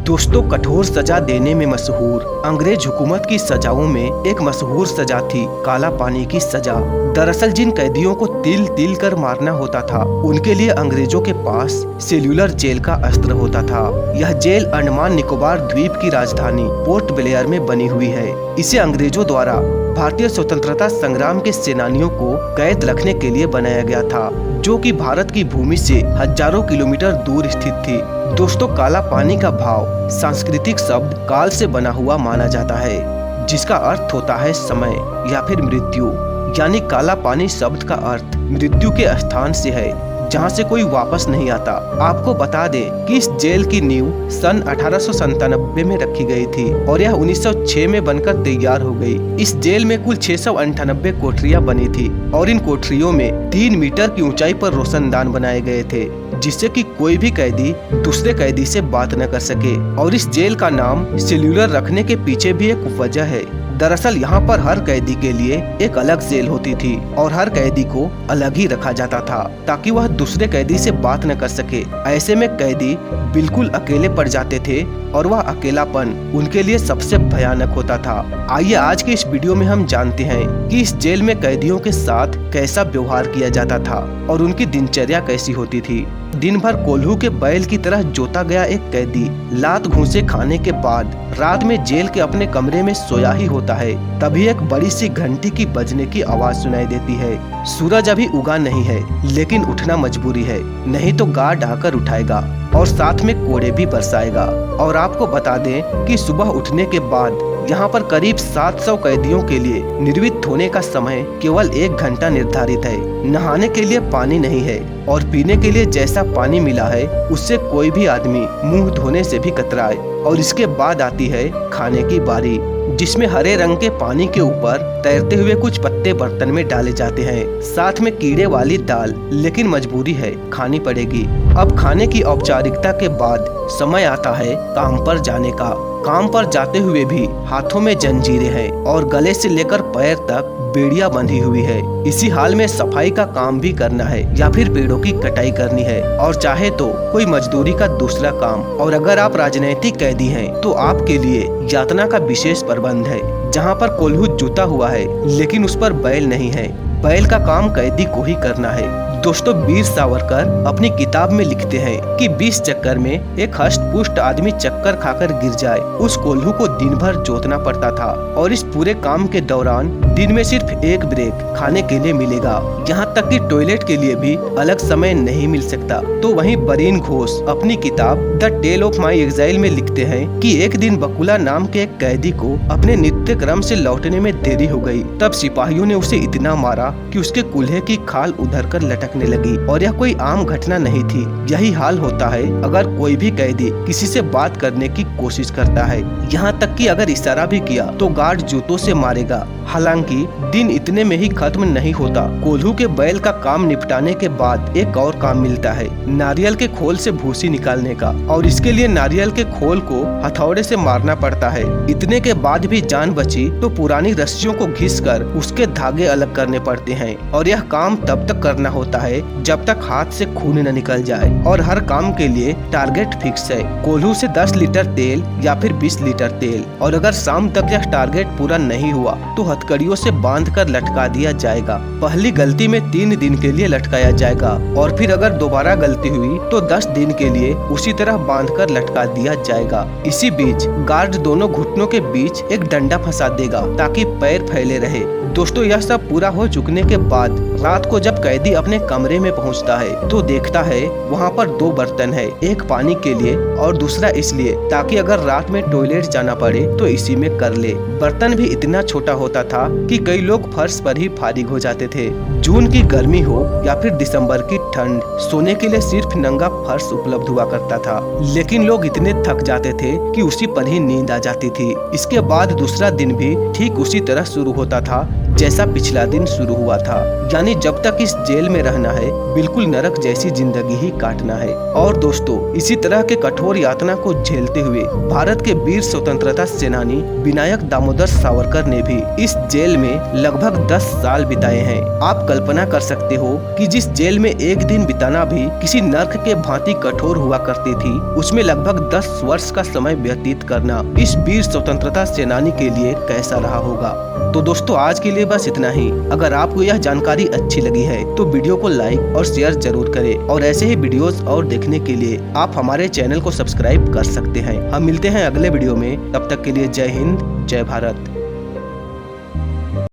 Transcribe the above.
दोस्तों, कठोर सजा देने में मशहूर अंग्रेज हुकूमत की सजाओं में एक मशहूर सजा थी काला पानी की सजा। दरअसल जिन कैदियों को तिल तिल कर मारना होता था, उनके लिए अंग्रेजों के पास सेल्यूलर जेल का अस्त्र होता था। यह जेल अंडमान निकोबार द्वीप की राजधानी पोर्ट ब्लेयर में बनी हुई है। इसे अंग्रेजों द्वारा भारतीय स्वतंत्रता संग्राम के सेनानियों को कैद रखने के लिए बनाया गया था, जो कि भारत की भूमि से हजारों किलोमीटर दूर स्थित थी। दोस्तों, काला पानी का भाव सांस्कृतिक शब्द काल से बना हुआ माना जाता है, जिसका अर्थ होता है समय या फिर मृत्यु। यानी काला पानी शब्द का अर्थ मृत्यु के स्थान से है, जहाँ से कोई वापस नहीं आता। आपको बता दें कि इस जेल की नींव सन 1897 में रखी गई थी और यह 1906 में बनकर तैयार हो गई। इस जेल में कुल 698 कोठरियां बनी थी और इन कोठरियों में 3 मीटर की ऊंचाई पर रोशनदान बनाए गए थे, जिससे कि कोई भी कैदी दूसरे कैदी से बात न कर सके। और इस जेल का नाम सेल्यूलर रखने के पीछे भी एक वजह है। दरअसल यहाँ पर हर कैदी के लिए एक अलग सेल होती थी और हर कैदी को अलग ही रखा जाता था, ताकि वह दूसरे कैदी से बात न कर सके। ऐसे में कैदी बिल्कुल अकेले पड़ जाते थे और वह अकेलापन उनके लिए सबसे भयानक होता था। आइए आज के इस वीडियो में हम जानते हैं कि इस जेल में कैदियों के साथ कैसा व्यवहार किया जाता था और उनकी दिनचर्या कैसी होती थी। दिन भर कोल्हू के बैल की तरह जोता गया एक कैदी लात घूंसे खाने के बाद रात में जेल के अपने कमरे में सोया ही होता है। तभी एक बड़ी सी घंटी की बजने की आवाज सुनाई देती है। सूरज अभी उगा नहीं है, लेकिन उठना मजबूरी है, नहीं तो गार्ड आकर उठाएगा और साथ में कोड़े भी बरसाएगा। और आपको बता दें कि सुबह उठने के बाद यहाँ पर करीब 700 कैदियों के लिए निर्वित होने का समय केवल 1 घंटा निर्धारित है। नहाने के लिए पानी नहीं है और पीने के लिए जैसा पानी मिला है उससे कोई भी आदमी मुंह धोने से भी कतराए। और इसके बाद आती है खाने की बारी, जिसमें हरे रंग के पानी के ऊपर तैरते हुए कुछ पत्ते बर्तन में डाले जाते हैं, साथ में कीड़े वाली दाल, लेकिन मजबूरी है, खानी पड़ेगी। अब खाने की औपचारिकता के बाद समय आता है काम पर जाने का। काम पर जाते हुए भी हाथों में जंजीरें हैं और गले से लेकर पैर तक बेड़ियां बंधी हुई है। इसी हाल में सफाई का काम भी करना है या फिर पेड़ों की कटाई करनी है, और चाहे तो कोई मजदूरी का दूसरा काम। और अगर आप राजनीतिक कैदी हैं तो आपके लिए यातना का विशेष प्रबंध है, जहां पर कोल्हू जुता हुआ है लेकिन उस पर बैल नहीं है। बैल का काम कैदी को ही करना है। दोस्तों, वीर सावरकर अपनी किताब में लिखते हैं कि 20 चक्कर में एक हष्ट पुष्ट आदमी चक्कर खाकर गिर जाए, उस कोल्हू को दिन भर जोतना पड़ता था। और इस पूरे काम के दौरान दिन में सिर्फ एक ब्रेक खाने के लिए मिलेगा, यहाँ तक कि टॉयलेट के लिए भी अलग समय नहीं मिल सकता। तो वहीं बरीन घोष अपनी किताब the tale of my exile में लिखते हैं कि एक दिन बकुला नाम के एक कैदी को अपने नित्य क्रम से लौटने में देरी हो गई। तब सिपाहियों ने उसे इतना मारा कि उसके कूल्हे की खाल उधर कर लटकने लगी। और यह कोई आम घटना नहीं थी। यही हाल होता है अगर कोई भी कैदी किसी से बात करने की कोशिश करता है, यहाँ तक कि अगर इशारा भी किया तो गार्ड जूतों से मारेगा। हालांकि दिन इतने में ही खत्म नहीं होता। कोल्हू के बैल का काम निपटाने के बाद एक और काम मिलता है, नारियल के खोल से भूसी निकालने का। और इसके लिए नारियल के खोल को हथौड़े से मारना पड़ता है। इतने के बाद भी जान बची तो पुरानी रस्सियों को घिसकर उसके धागे अलग करने पड़ते हैं। और यह काम तब तक करना होता है जब तक हाथ से खून न निकल जाए। और हर काम के लिए टारगेट फिक्स है, कोल्हू से 10 लीटर तेल या फिर 20 लीटर तेल। और अगर शाम तक यह टारगेट पूरा नहीं हुआ तो हथकड़ियों से बांधकर लटका दिया जाएगा। पहली गलती में 3 दिन के लिए लटकाया जाएगा और फिर अगर दोबारा गलती हुई तो 10 दिन के लिए उसी तरह बांधकर लटका दिया जाएगा। इसी बीच गार्ड दोनों घुटनों के बीच एक डंडा फंसा देगा ताकि पैर फैले रहे। दोस्तों, यह सब पूरा हो चुकने के बाद रात को जब कैदी अपने कमरे में पहुंचता है तो देखता है वहां पर 2 बर्तन है, एक पानी के लिए और दूसरा इसलिए ताकि अगर रात में टॉयलेट जाना पड़े तो इसी में कर ले। बर्तन भी इतना छोटा होता था कि कई लोग फर्श पर ही फारिग हो जाते थे। जून की गर्मी हो या फिर दिसंबर की ठंड, सोने के लिए सिर्फ नंगा फर्श उपलब्ध हुआ करता था, लेकिन लोग इतने थक जाते थे कि उसी पर ही नींद आ जाती थी। इसके बाद दूसरा दिन भी ठीक उसी तरह शुरू होता था जैसा पिछला दिन शुरू हुआ था। यानी जब तक इस जेल में रहना है बिल्कुल नरक जैसी जिंदगी ही काटना है। और दोस्तों, इसी तरह के कठोर यातना को झेलते हुए भारत के वीर स्वतंत्रता सेनानी विनायक दामोदर सावरकर ने भी इस जेल में लगभग 10 साल बिताए हैं। आप कल्पना कर सकते हो कि जिस जेल में एक दिन बिताना भी किसी नर्क के भांति कठोर हुआ करती थी, उसमें लगभग 10 वर्ष का समय व्यतीत करना इस वीर स्वतंत्रता सेनानी के लिए कैसा रहा होगा। तो दोस्तों, आज के लिए बस इतना ही। अगर आपको यह जानकारी अच्छी लगी है तो वीडियो को लाइक और शेयर जरूर करें, और ऐसे ही वीडियोस और देखने के लिए आप हमारे चैनल को सब्सक्राइब कर सकते हैं। हम मिलते हैं अगले वीडियो में, तब तक के लिए जय हिंद, जय भारत।